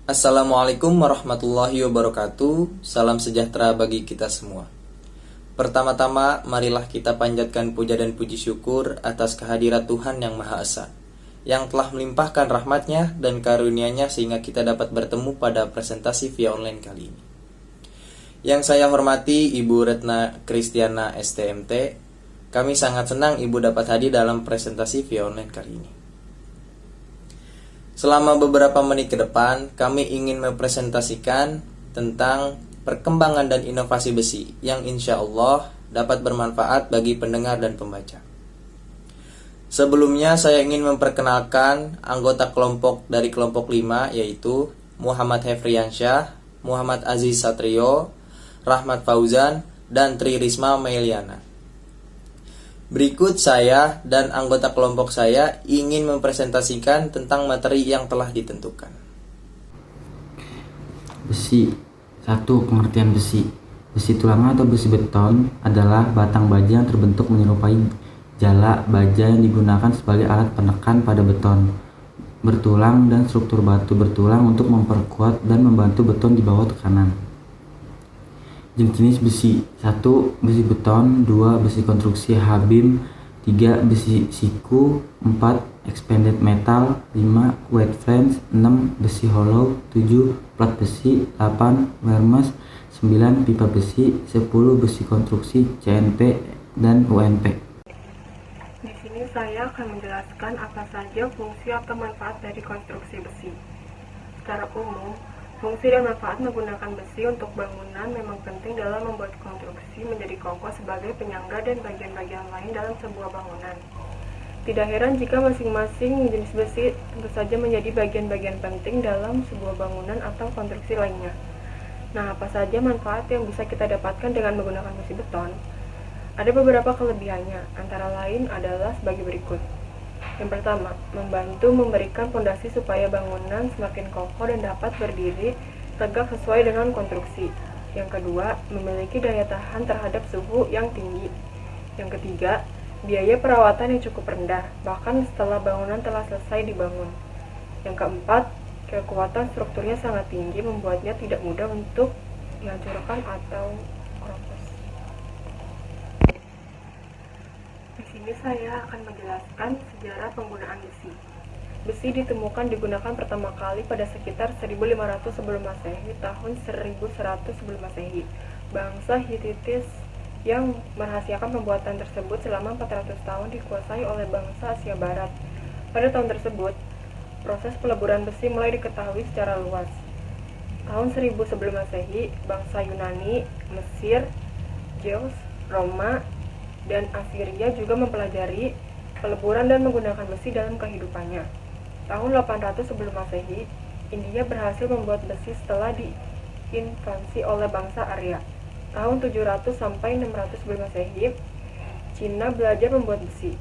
Assalamualaikum warahmatullahi wabarakatuh. Salam sejahtera bagi kita semua. Pertama-tama, marilah kita panjatkan puja dan puji syukur atas kehadirat Tuhan Yang Maha Esa, yang telah melimpahkan rahmatnya dan karunia-Nya sehingga kita dapat bertemu pada presentasi via online kali ini. Yang saya hormati Ibu Retna Kristiana STMT. Kami sangat senang Ibu dapat hadir dalam presentasi via online kali ini. Selama beberapa menit ke depan, kami ingin mempresentasikan tentang perkembangan dan inovasi besi yang insya Allah dapat bermanfaat bagi pendengar dan pembaca. Sebelumnya saya ingin memperkenalkan anggota kelompok dari kelompok 5, yaitu Muhammad Hefriansyah, Muhammad Aziz Satrio, Rahmat Fauzan, dan Tri Risma Meliana. Berikut saya dan anggota kelompok saya ingin mempresentasikan tentang materi yang telah ditentukan. Besi. 1. Pengertian besi. Besi tulangan atau besi beton adalah batang baja yang terbentuk menyerupai jala baja yang digunakan sebagai alat penekan pada beton bertulang dan struktur batu bertulang untuk memperkuat dan membantu beton di bawah tekanan. Jenis besi. 1. Besi beton. 2. Besi konstruksi H-beam. 3. Besi siku. 4. Expanded metal. 5. Wet flange. 6. Besi hollow. 7. Plat besi. 8. Wermes. 9. Pipa besi. 10. Besi konstruksi CNP dan UNP. Di sini saya akan menjelaskan apa saja fungsi atau manfaat dari konstruksi besi. Secara umum, fungsi dan manfaat menggunakan besi untuk bangunan memang penting dalam membuat konstruksi menjadi kokoh sebagai penyangga dan bagian-bagian lain dalam sebuah bangunan. Tidak heran jika masing-masing jenis besi tentu saja menjadi bagian-bagian penting dalam sebuah bangunan atau konstruksi lainnya. Nah, apa saja manfaat yang bisa kita dapatkan dengan menggunakan besi beton? Ada beberapa kelebihannya, antara lain adalah sebagai berikut. Yang pertama, membantu memberikan fondasi supaya bangunan semakin kokoh dan dapat berdiri tegak sesuai dengan konstruksi. Yang kedua, memiliki daya tahan terhadap suhu yang tinggi. Yang ketiga, biaya perawatan yang cukup rendah, bahkan setelah bangunan telah selesai dibangun. Yang keempat, kekuatan strukturnya sangat tinggi, membuatnya tidak mudah untuk dihancurkan atau keropos. Di sini saya akan menjelaskan sejarah penggunaan besi. Besi digunakan pertama kali pada sekitar 1500 sebelum Masehi, tahun 1100 sebelum Masehi. Bangsa Hititis yang merahasiakan pembuatan tersebut selama 400 tahun dikuasai oleh bangsa Asia Barat. Pada tahun tersebut, proses peleburan besi mulai diketahui secara luas. Tahun 1000 sebelum Masehi, bangsa Yunani, Mesir, Zeus, Roma, dan Assyria juga mempelajari peleburan dan menggunakan besi dalam kehidupannya. Tahun 800 sebelum Masehi, India berhasil membuat besi setelah diinvasi oleh bangsa Arya. Tahun 700 sampai 600 sebelum Masehi, Cina belajar membuat besi.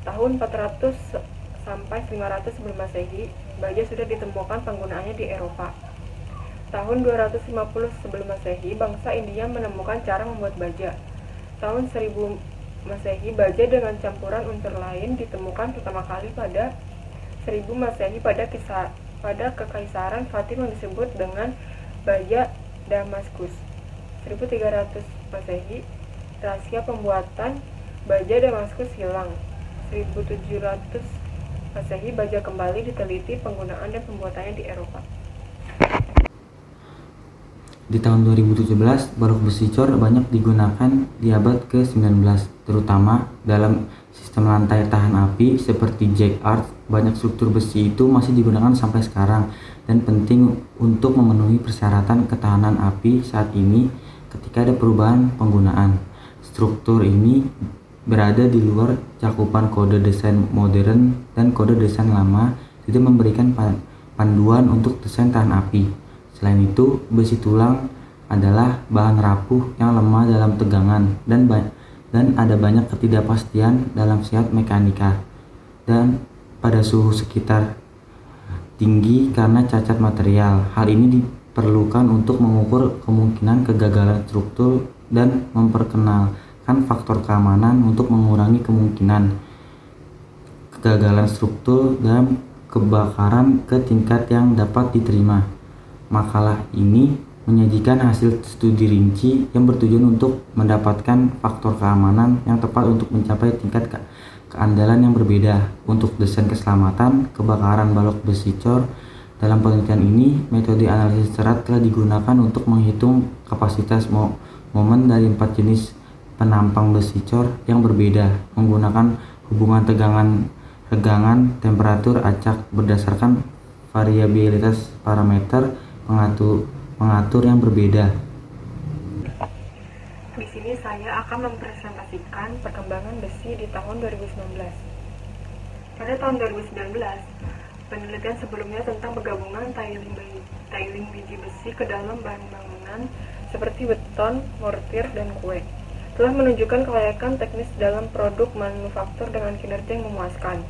Tahun 400 sampai 500 sebelum Masehi, baja sudah ditemukan penggunaannya di Eropa. Tahun 250 sebelum Masehi, bangsa India menemukan cara membuat baja. Tahun 1000 Masehi, baja dengan campuran unsur lain ditemukan pertama kali pada 1000 Masehi pada Kekaisaran Fatim yang disebut dengan baja Damaskus. 1300 Masehi, rahasia pembuatan baja Damaskus hilang. 1700 Masehi, baja kembali diteliti penggunaan dan pembuatannya di Eropa. Di tahun 2017, balok besi cor banyak digunakan di abad ke-19, terutama dalam sistem lantai tahan api seperti jack arch. Banyak struktur besi itu masih digunakan sampai sekarang dan penting untuk memenuhi persyaratan ketahanan api saat ini ketika ada perubahan penggunaan. Struktur ini berada di luar cakupan kode desain modern dan kode desain lama, tidak memberikan panduan untuk desain tahan api. Selain itu, besi tulang adalah bahan rapuh yang lemah dalam tegangan dan ada banyak ketidakpastian dalam sifat mekanika dan pada suhu sekitar tinggi karena cacat material. Hal ini diperlukan untuk mengukur kemungkinan kegagalan struktur dan memperkenalkan faktor keamanan untuk mengurangi kemungkinan kegagalan struktur dan kebakaran ke tingkat yang dapat diterima. Makalah ini menyajikan hasil studi rinci yang bertujuan untuk mendapatkan faktor keamanan yang tepat untuk mencapai tingkat keandalan yang berbeda. Untuk desain keselamatan kebakaran balok besi cor, dalam penelitian ini, metode analisis serat telah digunakan untuk menghitung kapasitas momen dari 4 jenis penampang besi cor yang berbeda menggunakan hubungan tegangan, temperatur, acak berdasarkan variabilitas parameter pengatur yang berbeda. Di sini saya akan mempresentasikan perkembangan besi di tahun 2019. Pada tahun 2019, penelitian sebelumnya tentang penggabungan tiling biji besi ke dalam bahan bangunan seperti beton, mortir, dan kue telah menunjukkan kelayakan teknis dalam produk manufaktur dengan kinerja yang memuaskan.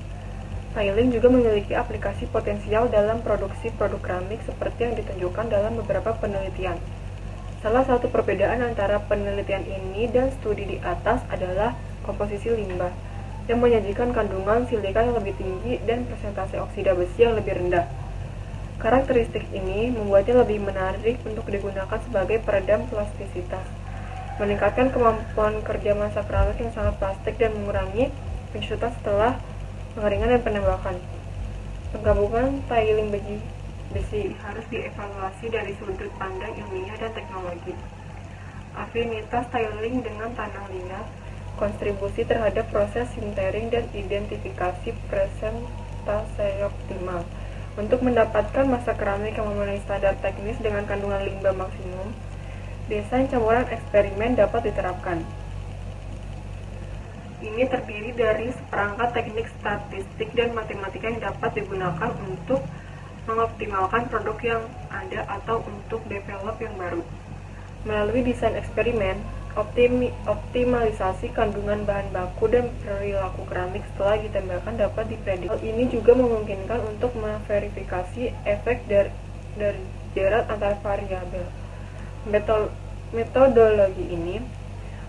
Tiling juga memiliki aplikasi potensial dalam produksi produk keramik seperti yang ditunjukkan dalam beberapa penelitian. Salah satu perbedaan antara penelitian ini dan studi di atas adalah komposisi limbah, yang menyajikan kandungan silika yang lebih tinggi dan persentase oksida besi yang lebih rendah. Karakteristik ini membuatnya lebih menarik untuk digunakan sebagai peredam plastisitas, meningkatkan kemampuan kerja massa keramik yang sangat plastik dan mengurangi penyusutan setelah pengeringan dan penembakan. Penggabungan tiling besi harus dievaluasi dari sudut pandang ilmiah dan teknologi. Afinitas tiling dengan tanah liat, kontribusi terhadap proses sintering dan identifikasi presentase optimal. Untuk mendapatkan massa keramik yang memenuhi standar teknis dengan kandungan limbah maksimum, desain campuran eksperimen dapat diterapkan. Ini terdiri dari seperangkat teknik statistik dan matematika yang dapat digunakan untuk mengoptimalkan produk yang ada atau untuk develop yang baru. Melalui desain eksperimen, optimalisasi kandungan bahan baku dan perilaku keramik setelah ditembakkan dapat diprediksi. Hal ini juga memungkinkan untuk memverifikasi efek dari jerat antar variabel. Metodologi ini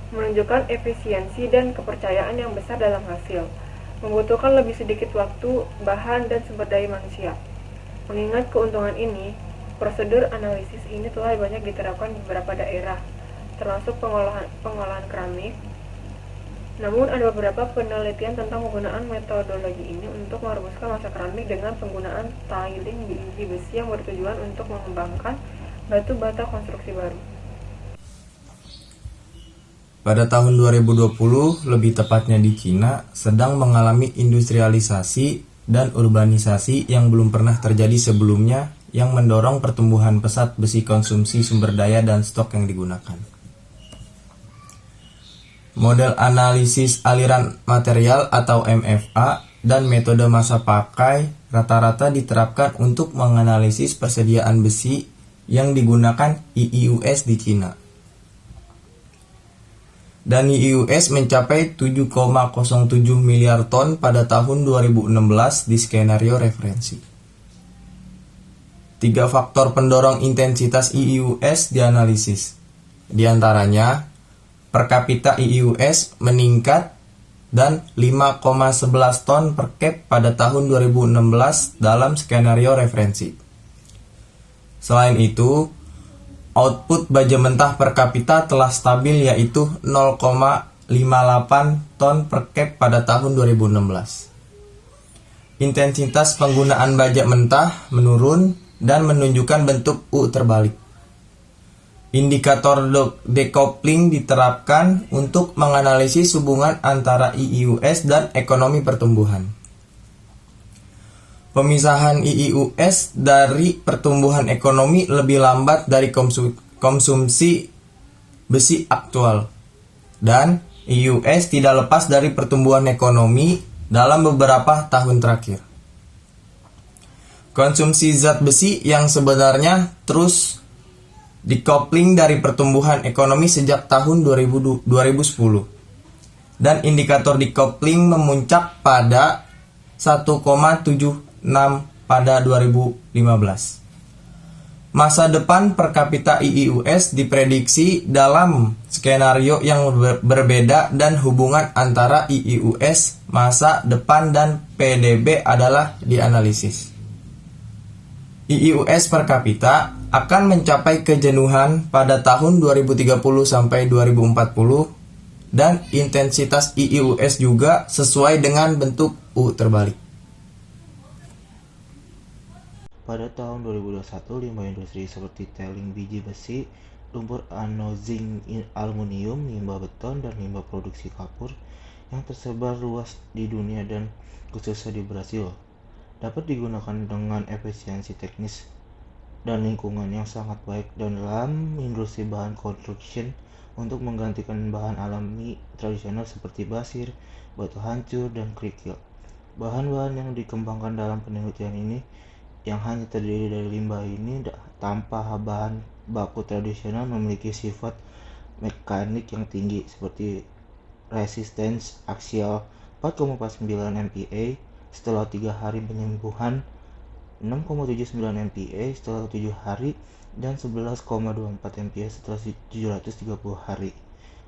menunjukkan efisiensi dan kepercayaan yang besar dalam hasil, membutuhkan lebih sedikit waktu, bahan, dan sumber daya manusia. Mengingat keuntungan ini, prosedur analisis ini telah banyak diterapkan di beberapa daerah, termasuk pengolahan keramik. Namun ada beberapa penelitian tentang penggunaan metodologi ini untuk merumuskan massa keramik dengan penggunaan tiling biji besi yang bertujuan untuk mengembangkan batu bata konstruksi baru. Pada tahun 2020, lebih tepatnya di Cina, sedang mengalami industrialisasi dan urbanisasi yang belum pernah terjadi sebelumnya yang mendorong pertumbuhan pesat besi konsumsi sumber daya dan stok yang digunakan. Model analisis aliran material atau MFA dan metode masa pakai rata-rata diterapkan untuk menganalisis persediaan besi yang digunakan IIUS di Cina. Dan IIUS mencapai 7,07 miliar ton pada tahun 2016 di skenario referensi. 3 faktor pendorong intensitas IIUS dianalisis. Di antaranya, per kapita IIUS meningkat dan 5,11 ton per cap pada tahun 2016 dalam skenario referensi. Selain itu, output baja mentah per kapita telah stabil yaitu 0,58 ton per cap pada tahun 2016. Intensitas penggunaan baja mentah menurun dan menunjukkan bentuk U terbalik. Indikator decoupling diterapkan untuk menganalisis hubungan antara IIUS dan ekonomi pertumbuhan. Pemisahan IIUS dari pertumbuhan ekonomi lebih lambat dari konsumsi besi aktual, dan IIUS tidak lepas dari pertumbuhan ekonomi dalam beberapa tahun terakhir. Konsumsi zat besi yang sebenarnya terus decoupling dari pertumbuhan ekonomi sejak tahun 2010, dan indikator decoupling memuncak pada 1,76 pada 2015. Masa depan per kapita IIUS diprediksi dalam skenario yang berbeda dan hubungan antara IIUS, masa depan, dan PDB adalah dianalisis. IIUS per kapita akan mencapai kejenuhan pada tahun 2030 sampai 2040 dan intensitas IIUS juga sesuai dengan bentuk U terbalik. Pada tahun 2021, limbah industri seperti tailing biji besi, lumpur zinc aluminium, limbah beton, dan limbah produksi kapur yang tersebar luas di dunia dan khususnya di Brasil dapat digunakan dengan efisiensi teknis dan lingkungan yang sangat baik dalam industri bahan construction untuk menggantikan bahan alami tradisional seperti basir, batu hancur, dan kerikil. Bahan-bahan yang dikembangkan dalam penelitian ini yang hanya terdiri dari limbah ini tanpa bahan baku tradisional memiliki sifat mekanik yang tinggi seperti resistance aksial 4,49 MPa setelah 3 hari penyembuhan, 6,79 MPa setelah 7 hari, dan 11,24 MPa setelah 730 hari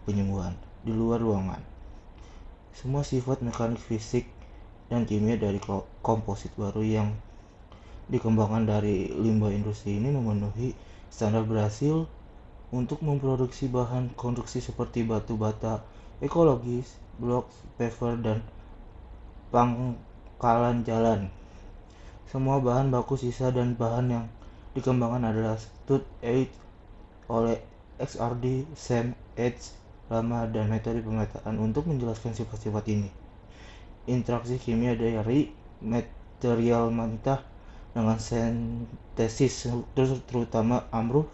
penyembuhan di luar ruangan. Semua sifat mekanik, fisik, dan kimia dari komposit baru yang dikembangkan dari limbah industri ini memenuhi standar Brasil untuk memproduksi bahan konstruksi seperti batu bata ekologis, blok, paver, dan pangkalan jalan. Semua bahan baku sisa dan bahan yang dikembangkan adalah stud H oleh XRD, SEM, H, lama, dan metode pemetaan untuk menjelaskan sifat-sifat ini. Interaksi kimia dari material mentah dengan sintesis terutama amruf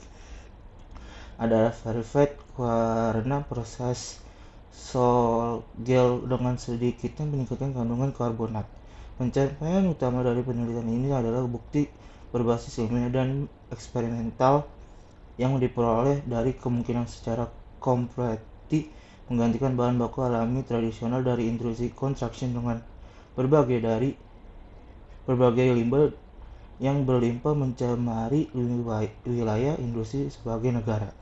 adalah verified karena proses sol gel dengan sedikitnya meningkatkan kandungan karbonat. Pencapaian utama dari penelitian ini adalah bukti berbasis ilmiah dan eksperimental yang diperoleh dari kemungkinan secara kompleti menggantikan bahan baku alami tradisional dari industri construction dengan berbagai limbah yang berlimpah mencemari wilayah industri sebagai negara.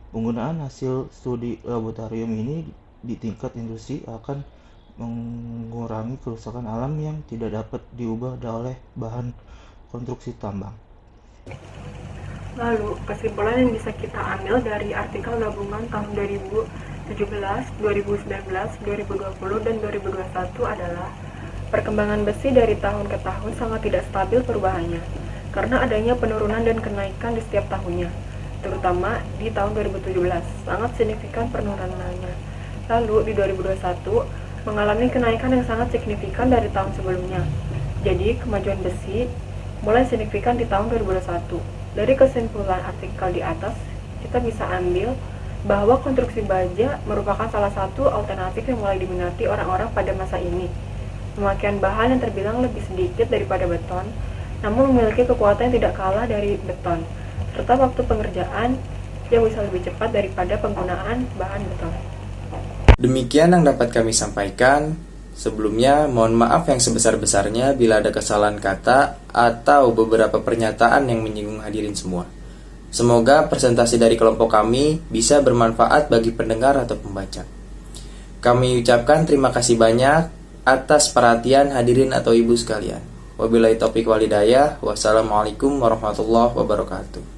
Penggunaan hasil studi laboratorium ini di tingkat industri akan mengurangi kerusakan alam yang tidak dapat diubah oleh bahan konstruksi tambang. Lalu, kesimpulan yang bisa kita ambil dari artikel gabungan tahun 2017, 2019, 2020, dan 2021 adalah perkembangan besi dari tahun ke tahun sangat tidak stabil perubahannya, karena adanya penurunan dan kenaikan di setiap tahunnya, terutama di tahun 2017, sangat signifikan penurunannya. Lalu, di 2021, mengalami kenaikan yang sangat signifikan dari tahun sebelumnya. Jadi, kemajuan besi mulai signifikan di tahun 2021. Dari kesimpulan artikel di atas, kita bisa ambil bahwa konstruksi baja merupakan salah satu alternatif yang mulai diminati orang-orang pada masa ini. Pemakaian bahan yang terbilang lebih sedikit daripada beton, namun memiliki kekuatan yang tidak kalah dari beton, serta waktu pengerjaan yang bisa lebih cepat daripada penggunaan bahan beton. Demikian yang dapat kami sampaikan. Sebelumnya, mohon maaf yang sebesar-besarnya bila ada kesalahan kata atau beberapa pernyataan yang menyinggung hadirin semua. Semoga presentasi dari kelompok kami bisa bermanfaat bagi pendengar atau pembaca. Kami ucapkan terima kasih banyak atas perhatian hadirin atau ibu sekalian. Wabillahi taufiq walhidayah. Wassalamualaikum warahmatullahi wabarakatuh.